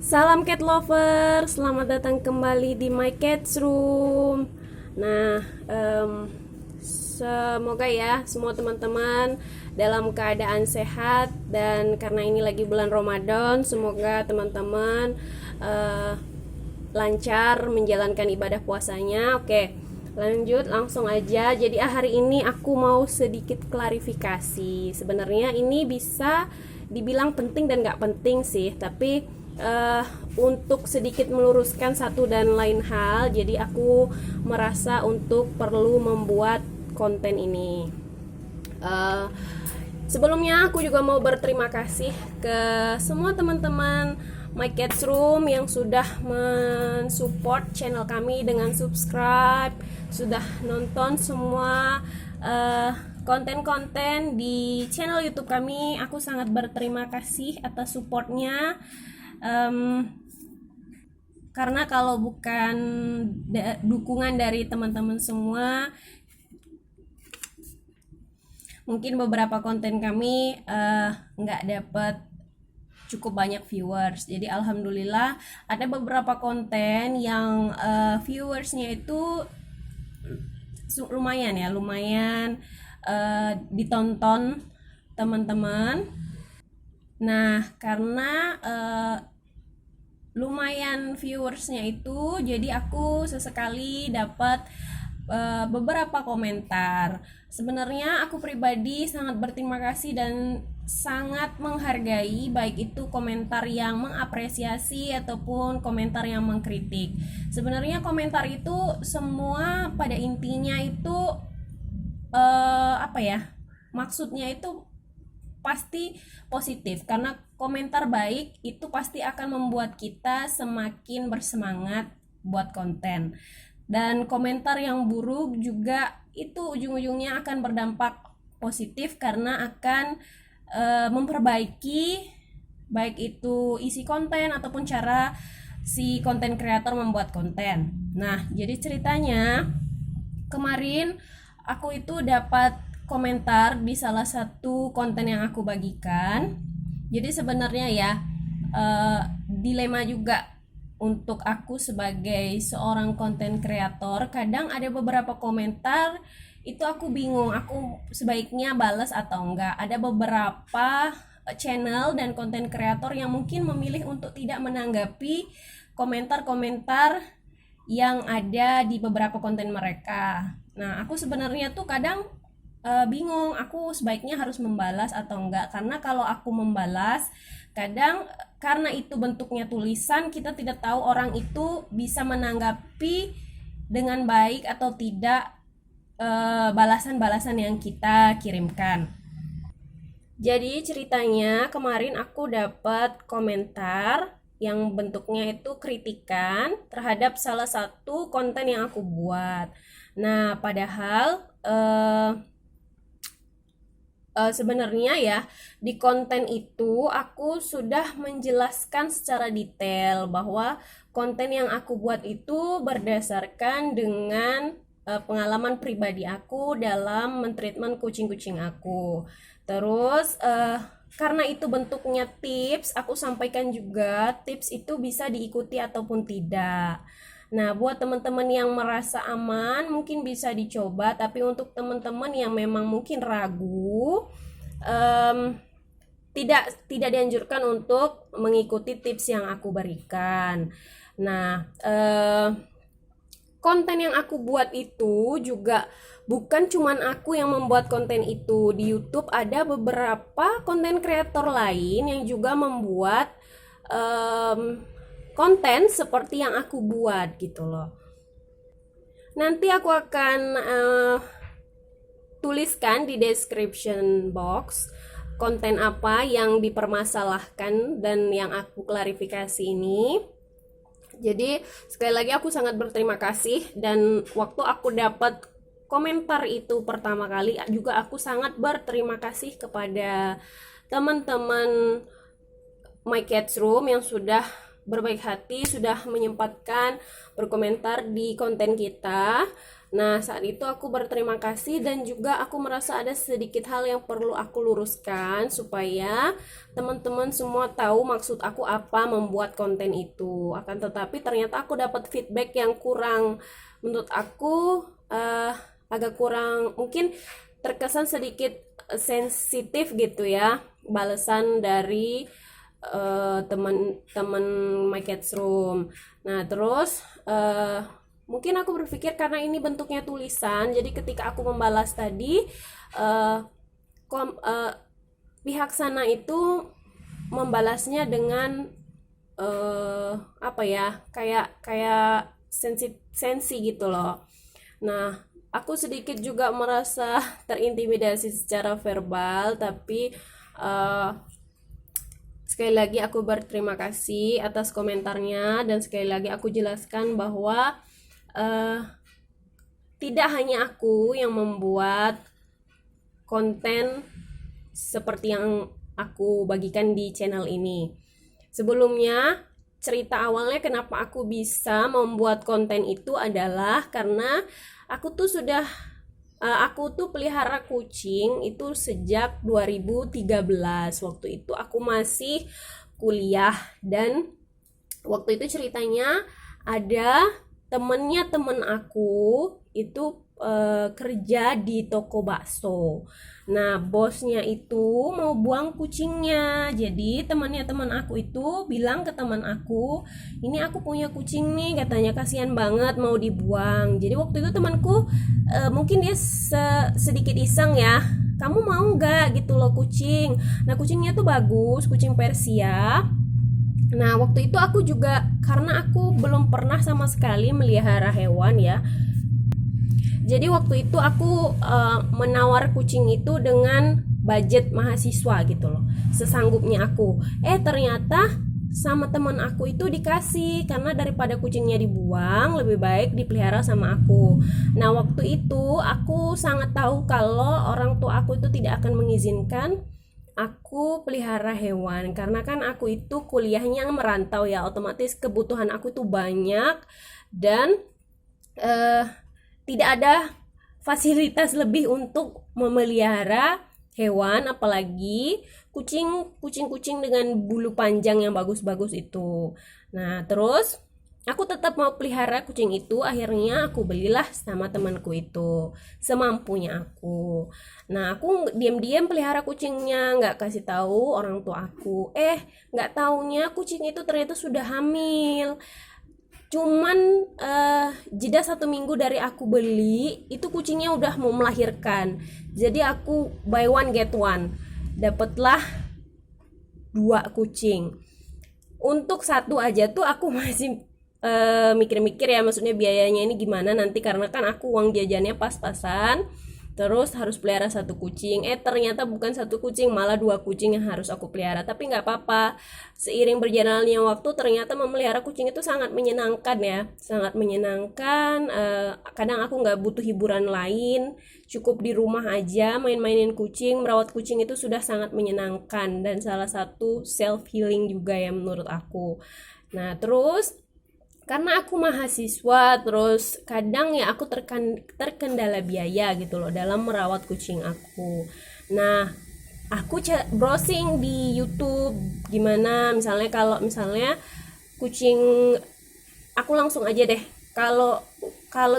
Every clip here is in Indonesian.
Salam cat lover, selamat datang kembali di My Cat's Room. Nah, semoga ya semua teman-teman dalam keadaan sehat, dan karena ini lagi bulan Ramadan, semoga teman-teman eh, lancar menjalankan ibadah puasanya. Oke, lanjut langsung aja. Jadi hari ini aku mau sedikit klarifikasi. Sebenarnya ini bisa dibilang penting dan nggak penting sih, tapi untuk sedikit meluruskan satu dan lain hal, jadi aku merasa untuk perlu membuat konten ini. Uh, Sebelumnya aku juga mau berterima kasih ke semua teman-teman My Cat's Room yang sudah mensupport channel kami dengan subscribe, sudah nonton semua konten-konten di channel YouTube kami. Aku sangat berterima kasih atas supportnya. Karena kalau bukan dukungan dari teman-teman semua, mungkin beberapa konten kami nggak dapat cukup banyak viewers. Jadi alhamdulillah ada beberapa konten yang viewersnya itu lumayan ya, lumayan ditonton teman-teman. Nah, karena lumayan viewersnya itu, jadi aku sesekali dapat beberapa komentar. Sebenarnya aku pribadi sangat berterima kasih dan sangat menghargai baik itu komentar yang mengapresiasi ataupun komentar yang mengkritik. Sebenarnya komentar itu semua pada intinya itu apa ya? Maksudnya itu pasti positif, karena komentar baik itu pasti akan membuat kita semakin bersemangat buat konten, dan komentar yang buruk juga itu ujung-ujungnya akan berdampak positif karena akan memperbaiki baik itu isi konten ataupun cara si konten kreator membuat konten. Nah, jadi ceritanya kemarin aku itu dapat komentar di salah satu konten yang aku bagikan. Jadi sebenarnya ya dilema juga untuk aku sebagai seorang konten kreator. Kadang ada beberapa komentar itu aku bingung, aku sebaiknya balas atau enggak. Ada beberapa channel dan konten kreator yang mungkin memilih untuk tidak menanggapi komentar-komentar yang ada di beberapa konten mereka. Nah, aku sebenarnya tuh kadang bingung, aku sebaiknya harus membalas atau enggak, karena kalau aku membalas kadang karena itu bentuknya tulisan, kita tidak tahu orang itu bisa menanggapi dengan baik atau tidak balasan-balasan yang kita kirimkan. Jadi ceritanya kemarin aku dapat komentar yang bentuknya itu kritikan terhadap salah satu konten yang aku buat. Nah, padahal sebenarnya ya di konten itu aku sudah menjelaskan secara detail bahwa konten yang aku buat itu berdasarkan dengan pengalaman pribadi aku dalam mentreatment kucing-kucing aku. Terus karena itu bentuknya tips, aku sampaikan juga tips itu bisa diikuti ataupun tidak. Nah, buat teman-teman yang merasa aman mungkin bisa dicoba, tapi untuk teman-teman yang memang mungkin ragu, tidak dianjurkan untuk mengikuti tips yang aku berikan. Nah, konten yang aku buat itu juga bukan cuman aku yang membuat konten itu. Di YouTube ada beberapa konten kreator lain yang juga membuat konten seperti yang aku buat gitu loh. Nanti aku akan tuliskan di description box konten apa yang dipermasalahkan dan yang aku klarifikasi ini. Jadi sekali lagi aku sangat berterima kasih, dan waktu aku dapat komentar itu pertama kali juga aku sangat berterima kasih kepada teman-teman My Cat's Room yang sudah berbaik hati, sudah menyempatkan berkomentar di konten kita. Nah, saat itu aku berterima kasih dan juga aku merasa ada sedikit hal yang perlu aku luruskan supaya teman-teman semua tahu maksud aku apa membuat konten itu. Akan tetapi ternyata aku dapat feedback yang kurang, menurut aku agak kurang, mungkin terkesan sedikit sensitif gitu ya, balasan dari teman-teman My Kids Room. Nah, terus mungkin aku berpikir karena ini bentuknya tulisan, jadi ketika aku membalas tadi, pihak sana itu membalasnya dengan apa ya, kayak sensi gitu loh. Nah, aku sedikit juga merasa terintimidasi secara verbal, tapi sekali lagi aku berterima kasih atas komentarnya, dan sekali lagi aku jelaskan bahwa tidak hanya aku yang membuat konten seperti yang aku bagikan di channel ini. Sebelumnya, cerita awalnya kenapa aku bisa membuat konten itu adalah karena aku tuh pelihara kucing itu sejak 2013. Waktu itu aku masih kuliah, dan waktu itu ceritanya ada temennya temen aku itu kerja di toko bakso. Nah, bosnya itu mau buang kucingnya. Jadi temannya teman aku itu bilang ke teman aku, ini aku punya kucing nih, katanya kasihan banget mau dibuang. Jadi waktu itu temanku mungkin dia sedikit iseng ya, kamu mau nggak gitu loh kucing. Nah, kucingnya tuh bagus, kucing Persia. Nah, waktu itu aku juga, karena aku belum pernah sama sekali melihara hewan ya, jadi waktu itu aku menawar kucing itu dengan budget mahasiswa gitu loh, sesanggupnya aku. Ternyata sama teman aku itu dikasih, karena daripada kucingnya dibuang lebih baik dipelihara sama aku. Nah, waktu itu aku sangat tahu kalau orang tua aku itu tidak akan mengizinkan aku pelihara hewan, karena kan aku itu kuliahnya merantau ya, otomatis kebutuhan aku itu banyak, dan tidak ada fasilitas lebih untuk memelihara hewan, apalagi kucing dengan bulu panjang yang bagus-bagus itu. Nah, terus aku tetap mau pelihara kucing itu. Akhirnya aku belilah sama temanku itu semampunya aku. Nah, aku diam-diam pelihara kucingnya, nggak kasih tahu orang tua aku. Nggak taunya kucing itu ternyata sudah hamil. Cuman jeda 1 minggu dari aku beli itu kucingnya udah mau melahirkan. Jadi aku buy one get one, dapatlah 2 kucing. Untuk satu aja tuh aku masih mikir-mikir ya, maksudnya biayanya ini gimana nanti, karena kan aku uang jajannya pas-pasan, terus harus pelihara 1 kucing. Ternyata bukan 1 kucing, malah 2 kucing yang harus aku pelihara. Tapi nggak apa-apa, seiring berjalannya waktu ternyata memelihara kucing itu sangat menyenangkan ya, sangat menyenangkan. Kadang aku nggak butuh hiburan lain, cukup di rumah aja main-mainin kucing, merawat kucing itu sudah sangat menyenangkan, dan salah satu self healing juga ya menurut aku. Nah, terus karena aku mahasiswa, terus kadang ya aku terkendala biaya gitu loh dalam merawat kucing aku. Nah, aku browsing di YouTube gimana misalnya, kalau misalnya kucing, aku langsung aja deh, kalau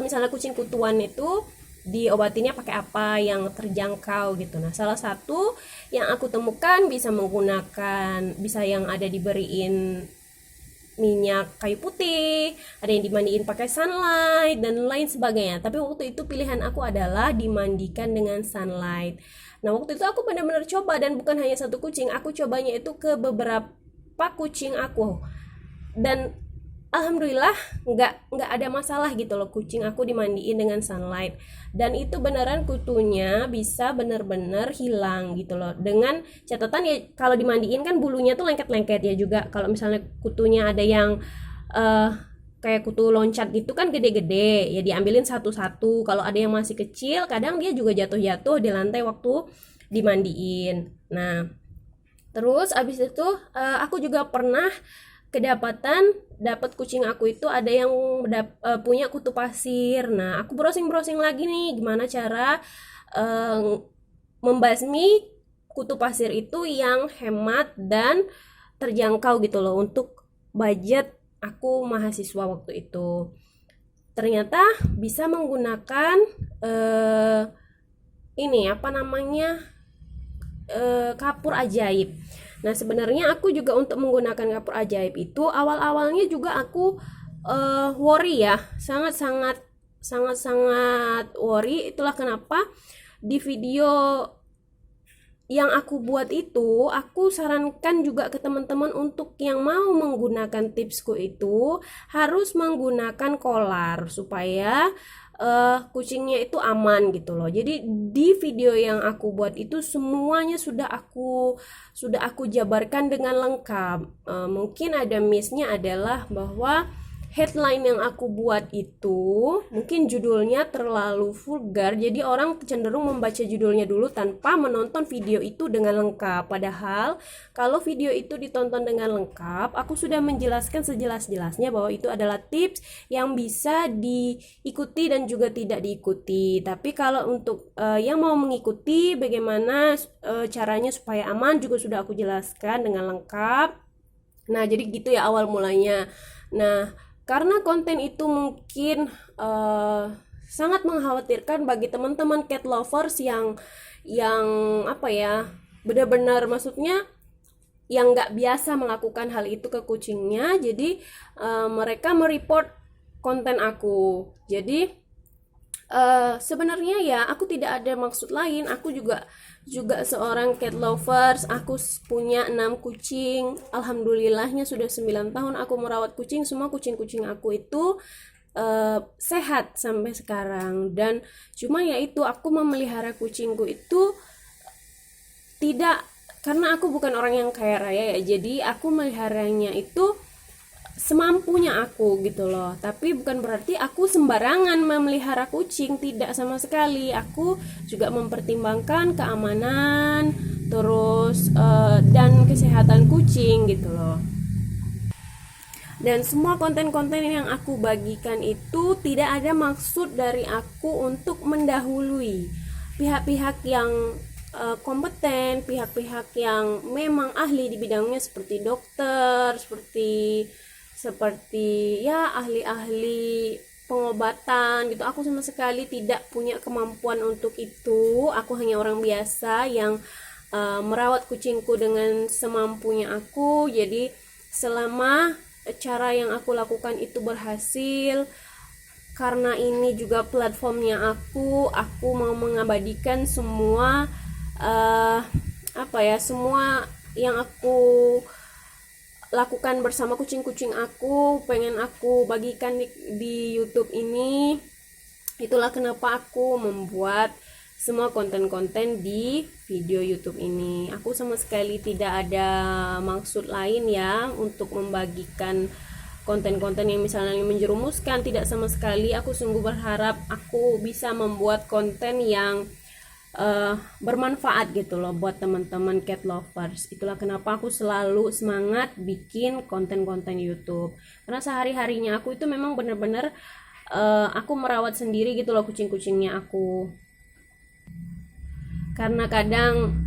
misalnya kucing kutuan itu diobatinnya pakai apa yang terjangkau gitu. Nah, salah satu yang aku temukan bisa yang ada diberiin minyak kayu putih, ada yang dimandiin pakai sunlight dan lain sebagainya. Tapi waktu itu pilihan aku adalah dimandikan dengan sunlight. Nah, waktu itu aku benar-benar coba, dan bukan hanya 1 kucing, aku cobanya itu ke beberapa kucing aku, dan alhamdulillah nggak ada masalah gitu loh, kucing aku dimandiin dengan sunlight, dan itu beneran kutunya bisa bener-bener hilang gitu loh. Dengan catatan ya, kalau dimandiin kan bulunya tuh lengket-lengket ya juga. Kalau misalnya kutunya ada yang kayak kutu loncat gitu kan gede-gede, ya diambilin satu-satu. Kalau ada yang masih kecil, kadang dia juga jatuh-jatuh di lantai waktu dimandiin. Nah, terus abis itu aku juga pernah kedapatan dapat kucing aku itu ada yang punya kutu pasir. Nah, aku browsing-browsing lagi nih gimana cara membasmi kutu pasir itu yang hemat dan terjangkau gitu loh untuk budget aku mahasiswa waktu itu. Ternyata bisa menggunakan ini apa namanya kapur ajaib. Nah, sebenarnya aku juga untuk menggunakan kapur ajaib itu awal-awalnya juga aku worry ya, sangat-sangat worry. Itulah kenapa di video yang aku buat itu, aku sarankan juga ke teman-teman untuk yang mau menggunakan tipsku itu harus menggunakan kolar supaya kucingnya itu aman gitu loh. Jadi di video yang aku buat itu semuanya sudah aku jabarkan dengan lengkap. Mungkin ada missnya adalah bahwa headline yang aku buat itu mungkin judulnya terlalu vulgar, jadi orang cenderung membaca judulnya dulu tanpa menonton video itu dengan lengkap. Padahal kalau video itu ditonton dengan lengkap, aku sudah menjelaskan sejelas-jelasnya bahwa itu adalah tips yang bisa diikuti dan juga tidak diikuti. Tapi kalau untuk yang mau mengikuti bagaimana caranya supaya aman juga sudah aku jelaskan dengan lengkap. Nah, jadi gitu ya awal mulanya. Nah, karena konten itu mungkin sangat mengkhawatirkan bagi teman-teman cat lovers yang apa ya, benar-benar maksudnya yang nggak biasa melakukan hal itu ke kucingnya. Jadi mereka mereport konten aku. Jadi sebenarnya ya aku tidak ada maksud lain. Aku juga seorang cat lovers. Aku punya 6 kucing. Alhamdulillahnya sudah 9 tahun aku merawat kucing. Semua kucing-kucing aku itu sehat sampai sekarang. Dan cuma ya itu, aku memelihara kucingku itu tidak karena aku bukan orang yang kaya raya ya. Jadi aku meliharanya itu semampunya aku gitu loh. Tapi bukan berarti aku sembarangan memelihara kucing, tidak sama sekali. Aku juga mempertimbangkan keamanan terus dan kesehatan kucing gitu loh. Dan semua konten-konten yang aku bagikan itu tidak ada maksud dari aku untuk mendahului pihak-pihak yang kompeten, pihak-pihak yang memang ahli di bidangnya seperti dokter, seperti ya ahli-ahli pengobatan gitu. Aku sama sekali tidak punya kemampuan untuk itu. Aku hanya orang biasa yang merawat kucingku dengan semampunya aku. Jadi selama cara yang aku lakukan itu berhasil, karena ini juga platformnya aku mau mengabadikan semua semua yang aku lakukan bersama kucing-kucing aku, pengen aku bagikan di YouTube ini. Itulah kenapa aku membuat semua konten-konten di video YouTube ini. Aku sama sekali tidak ada maksud lain ya untuk membagikan konten-konten yang misalnya menjerumuskan, tidak sama sekali. Aku sungguh berharap aku bisa membuat konten yang bermanfaat gitu loh buat teman-teman cat lovers. Itulah kenapa aku selalu semangat bikin konten-konten YouTube, karena sehari-harinya aku itu memang benar-benar aku merawat sendiri gitu loh kucing-kucingnya aku. Karena kadang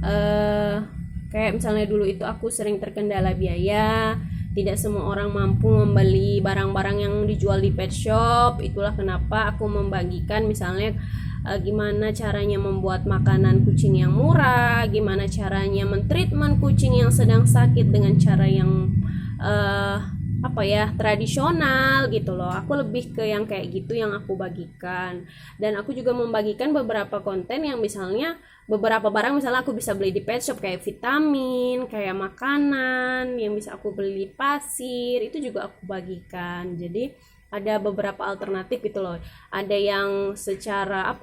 kayak misalnya dulu itu aku sering terkendala biaya, tidak semua orang mampu membeli barang-barang yang dijual di pet shop. Itulah kenapa aku membagikan misalnya gimana caranya membuat makanan kucing yang murah, gimana caranya mentreatment kucing yang sedang sakit dengan cara yang tradisional gitu loh. Aku lebih ke yang kayak gitu yang aku bagikan. Dan aku juga membagikan beberapa konten yang misalnya beberapa barang misalnya aku bisa beli di pet shop, kayak vitamin, kayak makanan yang bisa aku beli, pasir, itu juga aku bagikan. Jadi ada beberapa alternatif gitu loh. Ada yang secara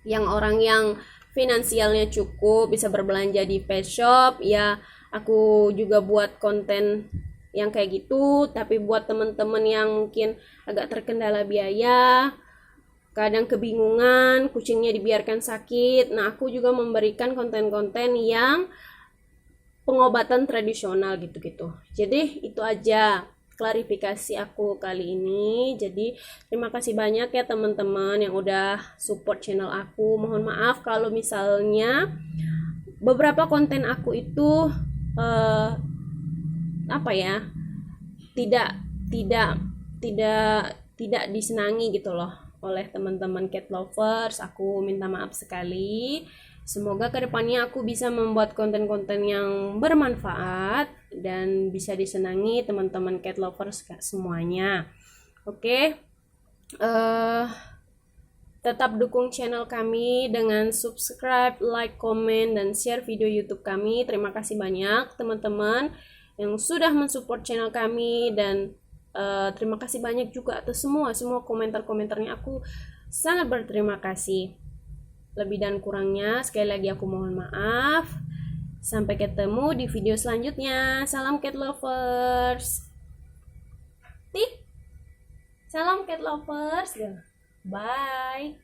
yang orang yang finansialnya cukup bisa berbelanja di pet shop, ya aku juga buat konten yang kayak gitu. Tapi buat temen-temen yang mungkin agak terkendala biaya, kadang kebingungan, kucingnya dibiarkan sakit, nah aku juga memberikan konten-konten yang pengobatan tradisional gitu-gitu. Jadi itu aja klarifikasi aku kali ini. Jadi terima kasih banyak ya teman-teman yang udah support channel aku. Mohon maaf kalau misalnya beberapa konten aku itu apa ya, tidak tidak tidak disenangi gitu loh oleh teman-teman cat lovers. Aku minta maaf sekali. Semoga kedepannya aku bisa membuat konten-konten yang bermanfaat dan bisa disenangi teman-teman cat lovers semuanya. Oke, tetap dukung channel kami dengan subscribe, like, komen, dan share video YouTube kami. Terima kasih banyak teman-teman yang sudah mensupport channel kami, dan terima kasih banyak juga atas semua komentar-komentarnya. Aku sangat berterima kasih. Lebih dan kurangnya sekali lagi aku mohon maaf. Sampai ketemu di video selanjutnya. Salam cat lovers. Salam cat lovers. Bye.